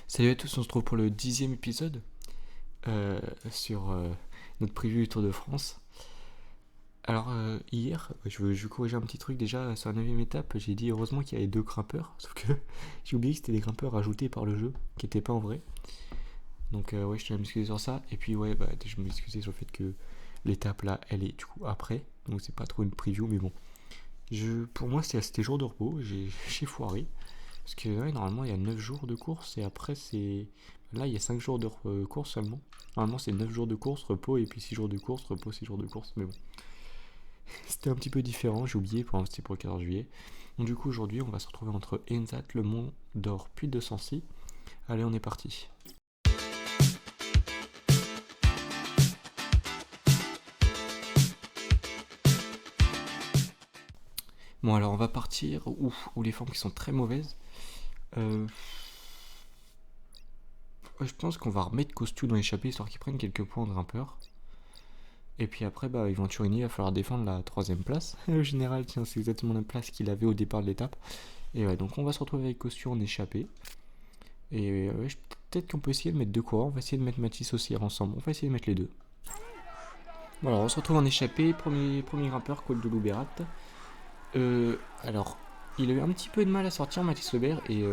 Salut à tous, on se retrouve pour le 10e épisode sur notre preview du Tour de France. Alors hier, je vais corriger un petit truc déjà sur la 9ème étape, j'ai dit heureusement qu'il y avait deux grimpeurs, sauf que j'ai oublié que c'était des grimpeurs ajoutés par le jeu, qui n'étaient pas en vrai. Donc ouais, je tiens à m'excuser sur ça, et puis ouais, je m'excuser sur le fait que l'étape là, elle est du coup après, donc c'est pas trop une preview, mais bon. Pour moi c'était jour de repos, j'ai foiré. Parce que ouais, normalement il y a 9 jours de course et après c'est... Là il y a 5 jours de course seulement. Normalement c'est 9 jours de course, repos et puis 6 jours de course, repos, 6 jours de course. Mais bon, c'était un petit peu différent, j'ai oublié, c'était pour le 14 juillet. Donc du coup aujourd'hui on va se retrouver entre Enzat, Le Mont d'Or, puis de Sancy. Allez on est parti. Bon alors on va partir où les formes qui sont très mauvaises. Je pense qu'on va remettre Costu dans l'échappée histoire qu'il prenne quelques points de grimpeur. Et puis après, Venturini, il va falloir défendre la 3ème place. Le général, tiens, c'est exactement la place qu'il avait au départ de l'étape. Et ouais, donc on va se retrouver avec Costu en échappée. Et peut-être qu'on peut essayer de mettre deux coureurs. On va essayer de mettre Mathis aussi ensemble. On va essayer de mettre les deux. Bon, alors on se retrouve en échappée. Premier grimpeur, Col de Louberat. Alors, il a eu un petit peu de mal à sortir, Mathis Lebert. Et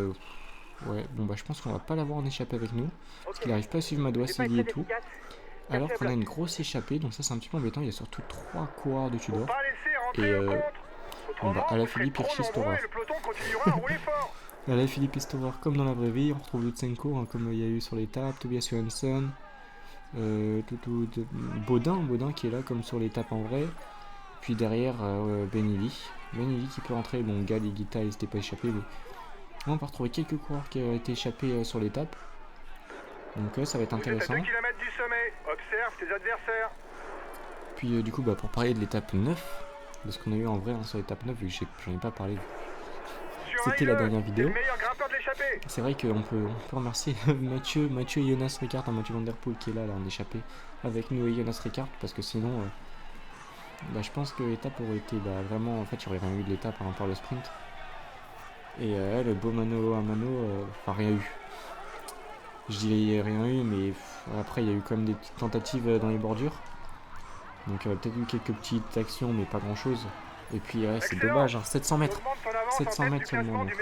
ouais, bon, je pense qu'on va pas l'avoir en échappée avec nous. Parce qu'il n'arrive pas à suivre Madouassi et tout. Alors qu'on a une grosse échappée, donc ça c'est un petit peu embêtant, il y a surtout 3 coureurs de Tudor. Et Alaphilippe, Hirschi, Storer. Alaphilippe et Storer comme dans la vraie vie, on retrouve Lutsenko comme il y a eu sur l'étape, Tobias Johansson, Baudin qui est là comme sur l'étape en vrai. Puis derrière Benili qui peut rentrer, bon Gad et Guita ils n'étaient pas échappés, mais on va retrouver quelques coureurs qui ont été échappés sur l'étape. Donc ça va être intéressant. Vous êtes à 2 km du sommet, observe tes adversaires. Puis du coup pour parler de l'étape 9, de ce qu'on a eu en vrai sur l'étape 9, vu que j'en ai pas parlé, c'était la dernière vidéo. C'est vrai qu'on peut remercier Mathieu et Jonas Ricard, Mathieu Van Der Poel qui est là en échappée avec nous et Jonas Ricard, parce que sinon je pense que l'étape aurait été vraiment, en fait il n'y aurait rien eu de l'étape à part le sprint. Et le beau mano à mano, rien eu. Je dis rien eu, mais après il y a eu quand même des petites tentatives dans les bordures. Donc peut-être eu quelques petites actions, mais pas grand chose. Et puis c'est dommage, 700 mètres. 700 mètres seulement. Donc,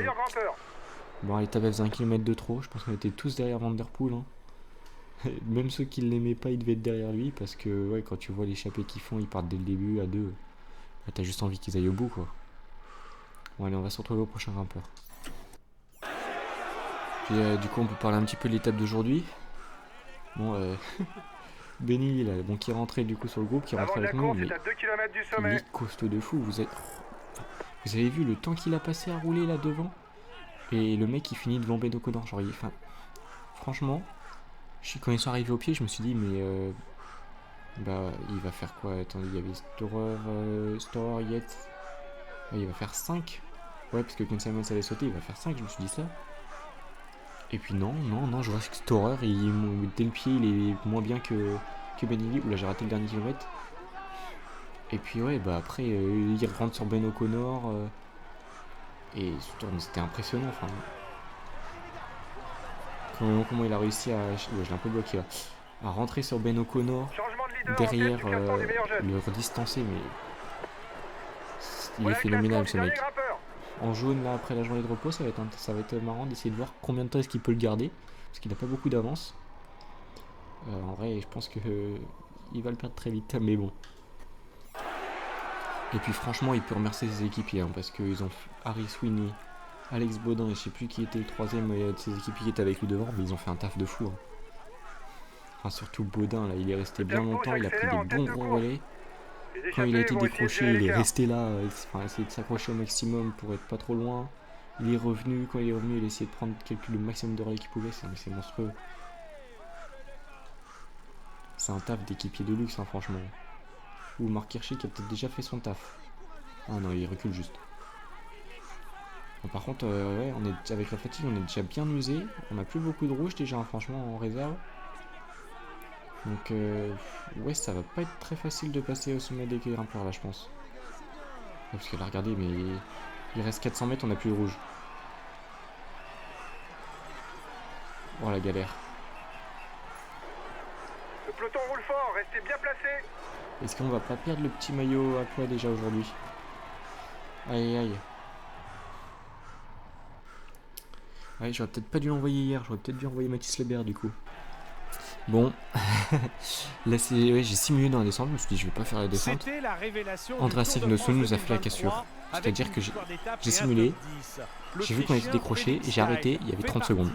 bon, l'étape elle faisait 1 km de trop. Je pense qu'on était tous derrière Van Der Poel. Même ceux qui ne l'aimaient pas, ils devaient être derrière lui. Parce que ouais, quand tu vois l'échappée qu'ils font, ils partent dès le début à deux. T'as juste envie qu'ils aillent au bout, quoi. Bon, allez, on va se retrouver au prochain grimpeur. Puis du coup, on peut parler un petit peu de l'étape d'aujourd'hui. Bon, Benny là, qui est rentré du coup sur le groupe, qui est rentré avec nous, mais il est costaud de fou. Vous avez vu le temps qu'il a passé à rouler là devant, et le mec il finit devant Ben O'Connor. Genre, franchement, quand ils sont arrivés au pied, je me suis dit mais il va faire quoi? Attendez, il y avait Storer, Yates. Il va faire 5. Ouais, parce que Ken Simons avait sauté, il va faire 5, je me suis dit ça. Et puis non, je vois que Storer, dès le pied, il est moins bien que Benny. Oula, j'ai raté le dernier kilomètre. Et puis ouais, après, il rentre sur Ben O'Connor. Et c'était impressionnant. Enfin, comment il a réussi à... Ouais, je l'ai un peu bloqué là. À rentrer sur Ben O'Connor, derrière, le redistancer, mais... Il est phénoménal ce mec. En jaune, là, après la journée de repos, ça va être marrant d'essayer de voir combien de temps est-ce qu'il peut le garder. Parce qu'il n'a pas beaucoup d'avance. En vrai, je pense que il va le perdre très vite, mais bon. Et puis franchement, il peut remercier ses équipiers, parce qu'ils ont Harry Sweeney, Alex Baudin, et je sais plus qui était le troisième de ses équipiers qui était avec lui devant, mais ils ont fait un taf de fou. Enfin, surtout Baudin, là, il est resté bien longtemps, il a pris des bons gros relais. Quand il a été décroché, il est resté là, essayer de s'accrocher au maximum pour être pas trop loin. Il est revenu, quand il est revenu, il a essayé de prendre le maximum de relais qu'il pouvait, c'est monstrueux. C'est un taf d'équipier de luxe, franchement. Ou Marc Hirschi qui a peut-être déjà fait son taf. Ah non, il recule juste. Bon, par contre, ouais, avec la fatigue, on est déjà bien usé. On n'a plus beaucoup de rouge déjà, franchement, en réserve. Donc, ouais, ça va pas être très facile de passer au sommet des grimpeurs là, je pense. Ouais, parce que là, regardez, mais il reste 400 mètres, on n'a plus de rouge. Oh la galère. Le peloton roule fort, restez bien placés. Est-ce qu'on va pas perdre le petit maillot à poids déjà aujourd'hui? Aïe aïe. Ouais, j'aurais peut-être pas dû l'envoyer hier, j'aurais peut-être dû envoyer Mathis Lebert du coup. Bon, là c'est, ouais, j'ai simulé dans la descente, je me suis dit je vais pas faire la descente. Andreas Signoson nous a fait la cassure, c'est-à-dire que j'ai simulé, j'ai vu qu'on était décroché, j'ai arrêté, il y avait 30 secondes.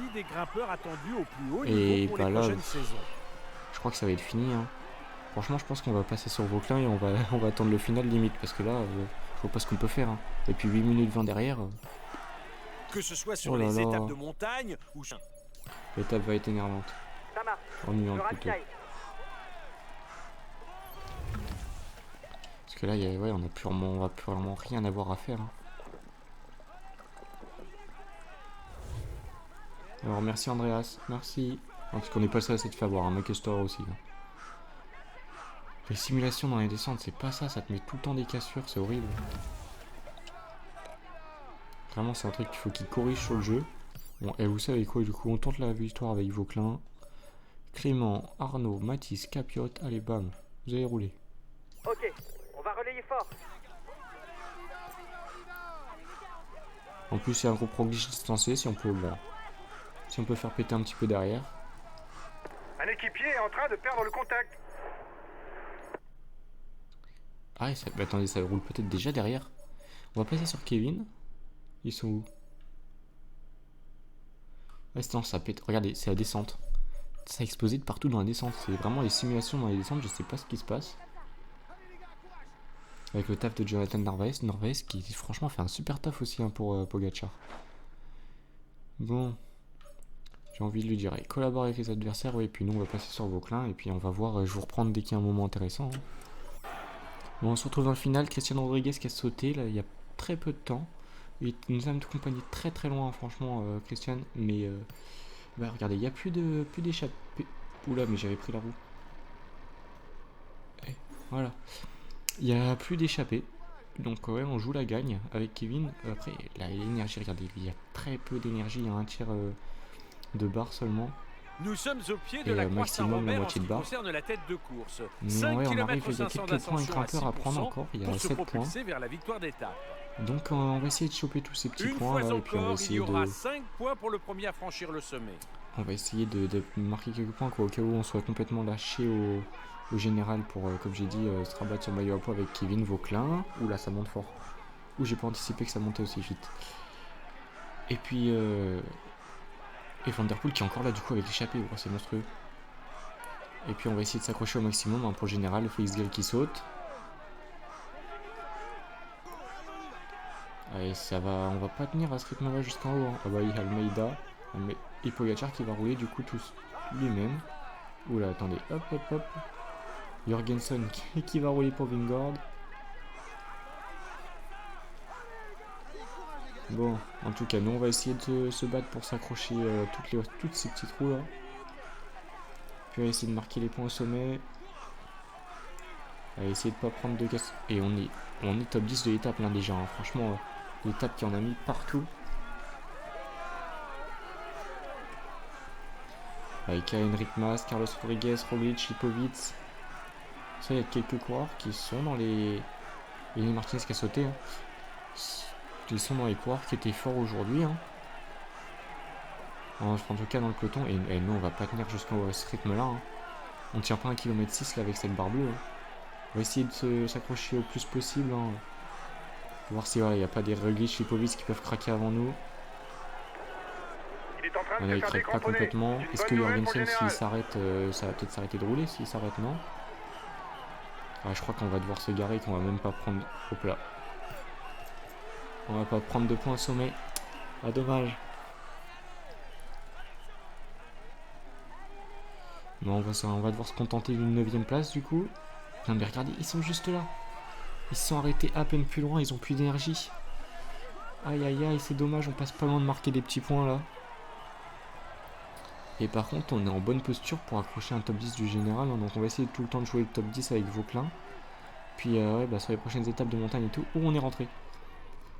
Et bah là, je crois que ça va être fini. Hein. Franchement, je pense qu'on va passer sur Vauclin et on va attendre le final limite, parce que là, je vois pas ce qu'on peut faire. Hein. Et puis 8 minutes 20 derrière. Que ce soit sur les étapes de montagne ou... L'étape va être énervante. Ennuyante plutôt. Parce que là, ouais, on va purement rien avoir à faire. Hein. Alors merci Andreas, merci. Non, parce qu'on n'est pas le seul à s'être fait avoir, un mec Store aussi. Là. Les simulations dans les descentes, c'est pas ça, ça te met tout le temps des cassures, c'est horrible. Vraiment, c'est un truc qu'il faut qu'il corrige sur le jeu. Bon, et vous savez quoi, du coup, on tente la victoire avec Vauclin. Clément, Arnaud, Mathis, Capiote, allez bam, vous allez rouler. Ok, on va relayer fort. En plus, c'est un gros proglitch distancé, si on peut faire péter un petit peu derrière. Un équipier est en train de perdre le contact. Ah, bah, attendez, ça roule peut-être déjà derrière. On va passer sur Kevin. Ils sont où? Ouais, non, ça pète. Regardez, c'est la descente. Ça a explosé de partout dans la descente. C'est vraiment les simulations dans les descentes, je sais pas ce qui se passe. Avec le taf de Jonathan Narvaez qui franchement fait un super taf aussi hein, pour Pogacar. Bon. J'ai envie de lui dire, collabore avec les adversaires, ouais, et puis nous on va passer sur Vauclin, et puis on va voir, je vous reprendre dès qu'il y a un moment intéressant. Hein. Bon, on se retrouve dans le final, Christian Rodriguez qui a sauté, là, il y a très peu de temps. Il nous a accompagné très très loin, franchement, Christian, mais bah, regardez, il n'y a plus d'échappée. Oula, mais j'avais pris la roue. Et voilà. Il n'y a plus d'échappée. Donc ouais, on joue la gagne avec Kevin. Après, l'énergie, regardez, il y a très peu d'énergie, il y a un tiers de barre seulement. Nous sommes au pied de la croix Saint-Robert en ce qui concerne la tête de course. Mais 5 ouais, on km arrive, il y a quelques points grimpeurs à prendre encore, il y a 7 points. Vers la victoire d'étape. Donc on va essayer de choper tous ces petits points là, et puis on va essayer il y aura 5 points pour le premier à franchir le sommet. On va essayer de marquer quelques points quoi, au cas où on soit complètement lâché au général pour, comme j'ai dit, se rabattre sur maillot à poids avec Kevin Vauclin. Oula, ça monte fort. Ouh, j'ai pas anticipé que ça montait aussi vite. Et puis et Van Der Poel qui est encore là du coup avec l'échappée, oh, c'est monstrueux. Et puis on va essayer de s'accrocher au maximum hein, pour le général, le Félix Gall qui saute. Allez, ça va, on va pas tenir à ce rythme-là jusqu'en haut. Hein. Ah bah il y a Almeida et Pogacar qui va rouler du coup tous lui-même. Oula, attendez, hop hop hop. Jorgensen qui va rouler pour Vingord. Bon, en tout cas, nous on va essayer de se battre pour s'accrocher toutes ces petits trous là. Puis on va essayer de marquer les points au sommet. On va essayer de pas prendre de casse. Et on est top 10 de l'étape là déjà. Hein. Franchement, l'étape qui en a mis partout. Avec Henrik Mas, Carlos Rodriguez, Roglic, Lipovic. Ça, il y a quelques coureurs qui sont dans les. Et Martinez qui a sauté. Hein. Ils sont dans les coureurs qui étaient forts aujourd'hui. Hein. En tout cas dans le peloton. Et nous on va pas tenir jusqu'à ce rythme là. Hein. On tient pas 1,6 km là avec cette barre bleue. Hein. On va essayer de s'accrocher au plus possible. Hein. Pour voir s'il n'y a pas des Roglic, Lipovic qui peuvent craquer avant nous. Là il craque pas complètement. Est-ce que Jorgensen s'il s'arrête, ça va peut-être s'arrêter de rouler s'il s'arrête, non? Ah, je crois qu'on va devoir se garer et qu'on va même pas prendre. Hop là. On va pas prendre de points au sommet. Ah dommage. Bon, on va devoir se contenter d'une 9ème place du coup. Non mais regardez, ils sont juste là. Ils se sont arrêtés à peine plus loin, ils ont plus d'énergie. Aïe aïe aïe, c'est dommage, on passe pas loin de marquer des petits points là. Et par contre, on est en bonne posture pour accrocher un top 10 du général. Hein, donc on va essayer tout le temps de jouer le top 10 avec Vauclin. Puis ouais, bah, sur les prochaines étapes de montagne et tout, où on est rentré.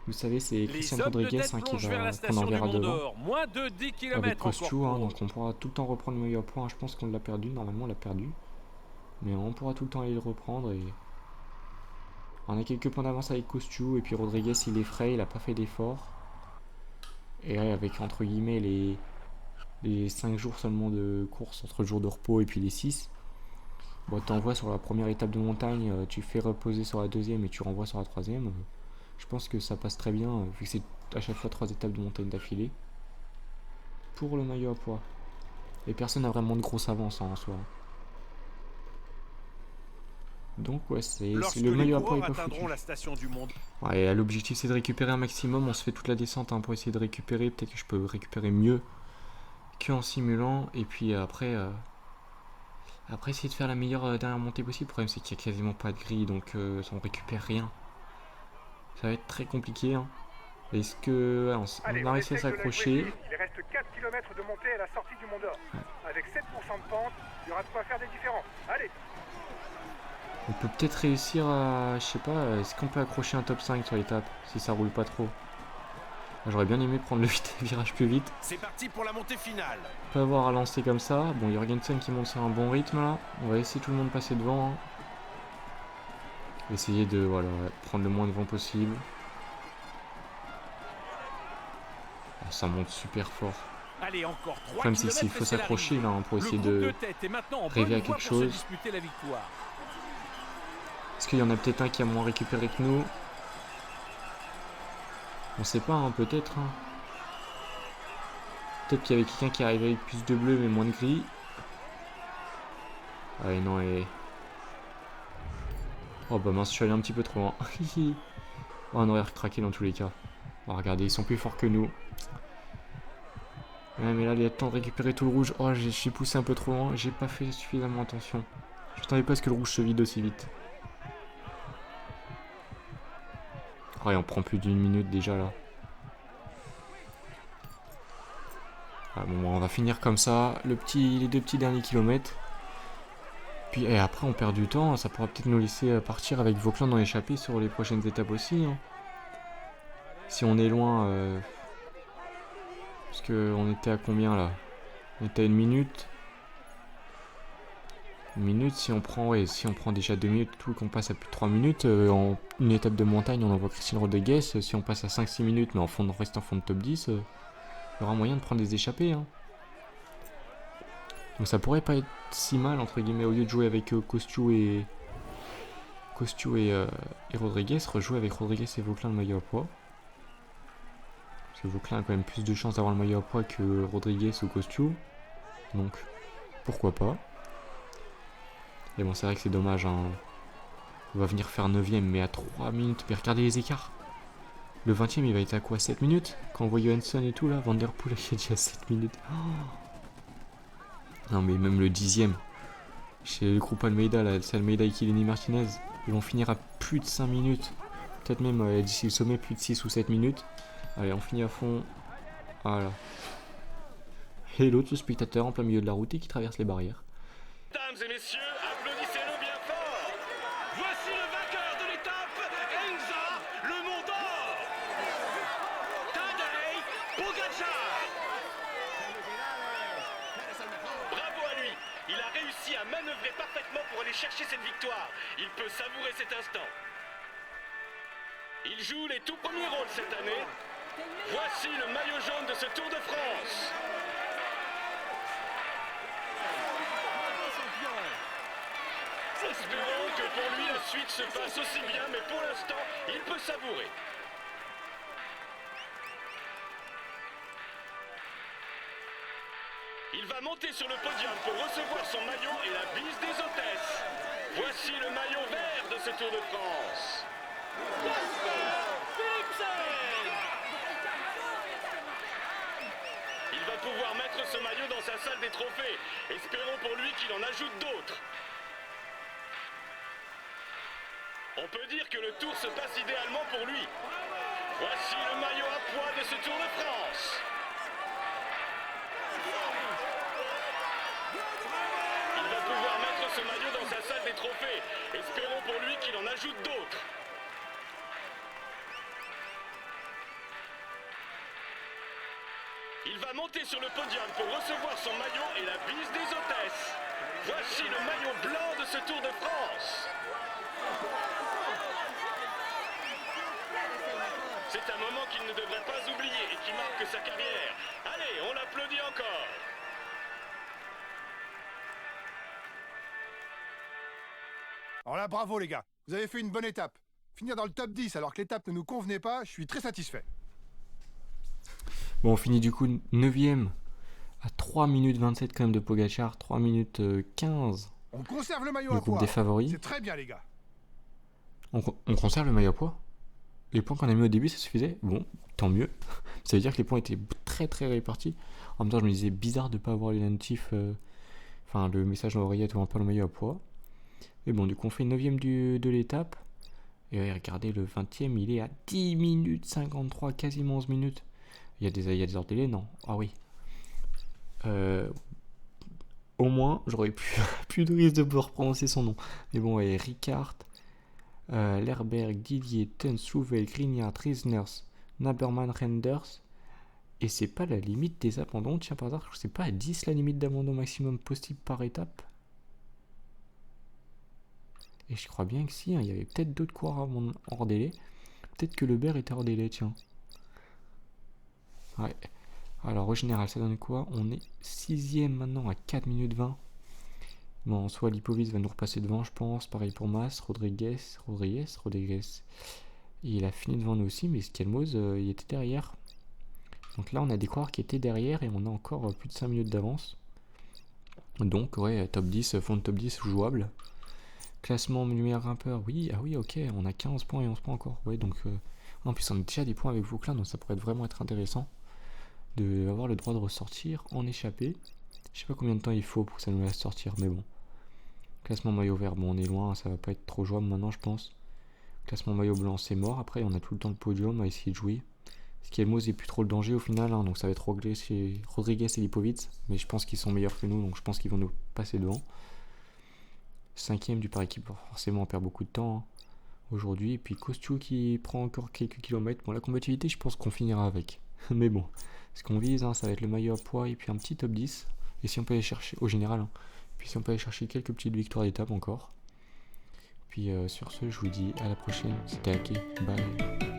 Vous savez, c'est Christian Rodriguez qui va prendre un verre à devant. Moins de 10 km avec Kostju, donc on pourra tout le temps reprendre le maillot à points. Je pense qu'on l'a perdu, normalement on l'a perdu. Mais on pourra tout le temps aller le reprendre. Et on a quelques points d'avance avec Kostju. Et puis Rodriguez, il est frais, il a pas fait d'effort. Et là, avec entre guillemets les 5 jours seulement de course, entre le jour de repos et puis les 6. Bon, t'envoies sur la première étape de montagne, tu fais reposer sur la deuxième et tu renvoies sur la troisième. Je pense que ça passe très bien, vu que c'est à chaque fois 3 étapes de montagne d'affilée. Pour le maillot à poids. Et personne n'a vraiment de grosse avance en soi. Donc ouais, c'est le maillot à poids est pas foutu. Ouais, l'objectif c'est de récupérer un maximum, on se fait toute la descente pour essayer de récupérer. Peut-être que je peux récupérer mieux qu'en simulant. Et puis après essayer de faire la meilleure dernière montée possible. Le problème c'est qu'il n'y a quasiment pas de grille, donc on récupère rien. Ça va être très compliqué. Hein. Est-ce que on a réussi à s'accrocher? Il reste 4 km de montée à la sortie du Mont d'Or. Avec 7% de pente, il y aura de quoi faire des différences. Allez! On peut peut-être réussir à... Je sais pas, est-ce qu'on peut accrocher un top 5 sur l'étape, si ça roule pas trop? J'aurais bien aimé prendre le virage plus vite. C'est parti pour la montée finale. Pas avoir à lancer comme ça. Bon, Jorgensen qui monte sur un bon rythme là. On va laisser tout le monde passer devant. Hein. Essayer de prendre le moins de vent possible. Oh, ça monte super fort. Allez, encore 3 le problème c'est qu'il faut s'accrocher là pour essayer de rêver à quelque chose. Est-ce qu'il y en a peut-être un qui a moins récupéré que nous? On sait pas, hein, peut-être. Hein. Peut-être qu'il y avait quelqu'un qui arrivait avec plus de bleu mais moins de gris. Ah et non, et... Oh bah mince, je suis allé un petit peu trop loin. Oh, on aurait craqué dans tous les cas. Oh, regardez, ils sont plus forts que nous. Ouais, mais là, il y a le temps de récupérer tout le rouge. Oh, je suis poussé un peu trop loin. J'ai pas fait suffisamment attention. Je m'attendais pas à ce que le rouge se vide aussi vite. Oh, et on prend plus d'1 minute déjà là. Ah, bon, on va finir comme ça. Les 2 petits derniers kilomètres. Puis et après, on perd du temps. Ça pourra peut-être nous laisser partir avec Vauclin dans l'échappée sur les prochaines étapes aussi. Hein. Si on est loin. Parce qu'on était à combien là? On était à 1 minute. 1 minute, si on prend déjà 2 minutes, tout qu'on passe à plus de 3 minutes, en une étape de montagne, on envoie Christian Rodriguez. Si on passe à 5-6 minutes, mais on reste en fond de top 10, il y aura moyen de prendre des échappées. Hein. Donc ça pourrait pas être si mal, entre guillemets, au lieu de jouer avec Kostju et Rodriguez, rejouer avec Rodriguez et Vauclin le maillot à poids. Parce que Vauclin a quand même plus de chances d'avoir le maillot à poids que Rodriguez ou Kostju. Donc, pourquoi pas. Et bon, c'est vrai que c'est dommage. Hein. On va venir faire 9ème, mais à 3 minutes. Mais regardez les écarts. Le 20ème, il va être à quoi? 7 minutes? Quand on voit Johansson et tout, là, Van Der Poel, il est déjà à 7 minutes. Oh. Non, mais même le 10ème. Chez le groupe Almeida, là, c'est Almeida et Kilini Martinez. Ils vont finir à plus de 5 minutes. Peut-être même, d'ici le sommet, plus de 6 ou 7 minutes. Allez, on finit à fond. Voilà. Et l'autre, le spectateur en plein milieu de la route et qui traverse les barrières. Mesdames et messieurs, applaudissez-le bien fort. Voici le vainqueur de l'étape, Enza, le Mont d'Or. Tadej Pogačar. Bravo à lui. Il a réussi à manœuvrer parfaitement pour aller chercher cette victoire. Il peut savourer cet instant. Il joue les tout premiers rôles cette année. Voici le maillot jaune de ce Tour de France. Espérons que pour lui la suite se passe aussi bien, mais pour l'instant, il peut savourer. Il va monter sur le podium pour recevoir son maillot et la bise des hôtesses. Voici le maillot vert de ce Tour de France. Il va pouvoir mettre ce maillot dans sa salle des trophées. Espérons pour lui qu'il en ajoute d'autres. On peut dire que le tour se passe idéalement pour lui. Voici le maillot à poids de ce Tour de France. Il va pouvoir mettre ce maillot dans sa salle des trophées. Espérons pour lui qu'il en ajoute d'autres. va monter sur le podium pour recevoir son maillot et la bise des hôtesses. Voici le maillot blanc de ce Tour de France. C'est un moment qu'il ne devrait pas oublier et qui marque sa carrière. Allez, on l'applaudit encore. Alors là, bravo les gars, vous avez fait une bonne étape. Finir dans le top 10 alors que l'étape ne nous convenait pas, je suis très satisfait. Bon, on finit du coup 9ème à 3 minutes 27 quand même de Pogacar, 3 minutes 15. On conserve le maillot Le à groupe poids. des favoris. C'est très bien les gars. On conserve le maillot à poids. Les points qu'on a mis au début, ça suffisait. Bon, tant mieux. Ça veut dire que les points étaient très très répartis. En même temps, je me disais bizarre de ne pas avoir les natifs. Enfin, le message dans l'oreillette ou un peu le maillot à poids. Et bon, du coup, on fait 9ème de l'étape. Et regardez, le 20ème, il est à 10 minutes 53, quasiment 11 minutes. Il y a des hors délai, non? Ah oui. Au moins, j'aurais plus de risque de pouvoir prononcer son nom. Mais bon, et Ricard, Lerberg, Didier, Tun, Souvel, Grignard, Riesners, Naberman, Renders. Et c'est pas la limite des abandons, tiens par hasard, c'est pas à 10 la limite d'abandon maximum possible par étape. Et je crois bien que si, hein, il y avait peut-être d'autres coureurs hors délai. Peut-être que Lebert était hors délai, tiens. Ouais. Alors au général, ça donne quoi? On est 6ème maintenant à 4 minutes 20. Bon, soit Lipovic va nous repasser devant, je pense. Pareil pour Mas, Rodriguez. Et il a fini devant nous aussi, mais Skelmoz, il était derrière. Donc là, on a des coureurs qui étaient derrière et on a encore plus de 5 minutes d'avance. Donc, ouais, top 10, fond de top 10 jouable. Classement meilleur grimpeur, oui, ah oui, ok, on a 15 points et 11 points encore. Ouais, donc, en plus, on a déjà des points avec Vauclin, donc ça pourrait vraiment être intéressant d'avoir le droit de ressortir en échappée. Je sais pas combien de temps il faut pour que ça nous laisse sortir, mais bon. Classement maillot vert, bon, on est loin, ça va pas être trop jouable maintenant, je pense. Classement maillot blanc, c'est mort. Après, on a tout le temps le podium, on va essayer de jouer. Skelmoz est plus trop le danger au final, hein, donc ça va être Rodriguez et Lipovic, mais je pense qu'ils sont meilleurs que nous, donc je pense qu'ils vont nous passer devant. 5ème du par équipe, forcément on perd beaucoup de temps hein, aujourd'hui, et puis Kostyo qui prend encore quelques kilomètres. Bon, la combativité, je pense qu'on finira avec, mais bon, ce qu'on vise, hein, ça va être le maillot à poids et puis un petit top 10, et si on peut aller chercher, au général, hein, puis si on peut aller chercher quelques petites victoires d'étape encore. Puis sur ce, je vous dis à la prochaine, c'était Ake, bye.